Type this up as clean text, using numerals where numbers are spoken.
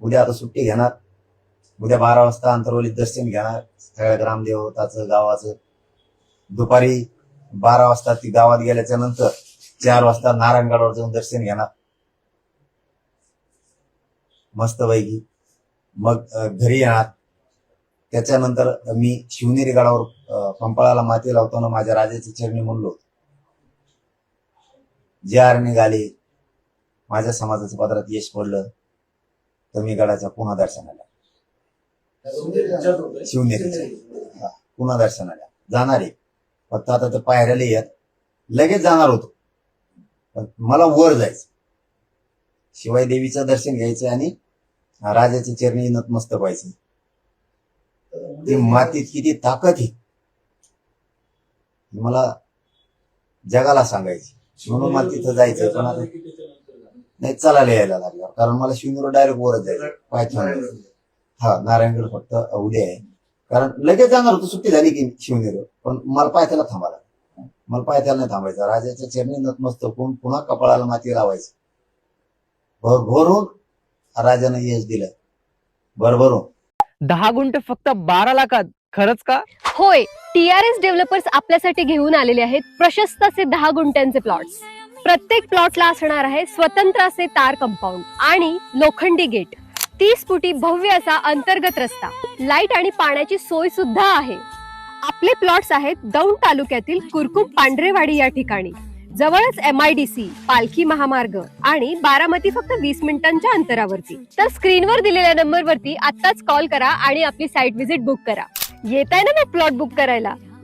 उद्या आता सुट्टी घेणार, उद्या 12 वाजता अंतरवलीत दर्शन घेणार सगळ्या ग्रामदेवताचं गावाचं. दुपारी 12 वाजता ती गावात गेल्याच्या नंतर 4 वाजता नारायणगडावर जाऊन दर्शन घेणार मस्तपैकी. मग घरी येणार. त्याच्यानंतर मी शिवनेरी गडावर पंपाळाला माती लावताना माझ्या राजाच्या चरणी म्हणलो, जे आर निघाले, माझ्या समाजाच्या पदरात यश पडलं तर मी गडाच्या पुन्हा दर्शनाला शिवनेरीच्या पुन्हा दर्शनाला जाणार आहे. फक्त आता ते पायऱ्याला येत लगेच जाणार होतो, पण मला वर जायचं, शिवाय देवीचं दर्शन घ्यायचं आणि राजाच्या चरणी नतमस्तक व्हायचं. ती मातीत किती ताकद आहे मला जगाला सांगायची, म्हणून मला तिथं जायचं. पण आता नाही, चालायला यायला लागलं, कारण मला शिवनेरीवर डायरेक्ट वरच जायचं पायथ्याला. हा, नारायणगड फक्त उद्या आहे, कारण लगेच जाणार होतो सुट्टी झाली की शिवनेरीवर. पण मला पायथ्याला थांबायला, मला पायथ्याला नाही थांबायचं. राजाच्या चरणी नतमस्तक होऊन पुन्हा कपाळाला माती लावायचं. भरभरून राजाने यश दिलं, भरभरून. 10 गुंठ फक्त 12 लाखात, खरंच का? होय, TRS डेव्हलपर्स आपल्यासाठी घेऊन आलेले आहेत प्रशस्त असे 10 गुंठ्यांचे प्लॉट्स. प्रत्येक प्लॉटला असणार आहे स्वतंत्र असे तार कंपाऊंड आणि लोखंडी गेट. 30 फुटी भव्य असा अंतर्गत रस्ता, लाईट आणि पाण्याची सोय सुद्धा आहे. आपले प्लॉट्स आहेत दौंड तालुक्यातील कुरकुम पांढरेवाडी या ठिकाणी. जवळच MIDC, पालखी महामार्ग आणि बारामती फक्त 20 मिनिटांच्या अंतरावरती. तर स्क्रीनवर दिलेल्या नंबरवरती आत्ताच कॉल करा आणि आपली साईट व्हिजिट बुक करा. येत आहे ना मग प्लॉट बुक करायला.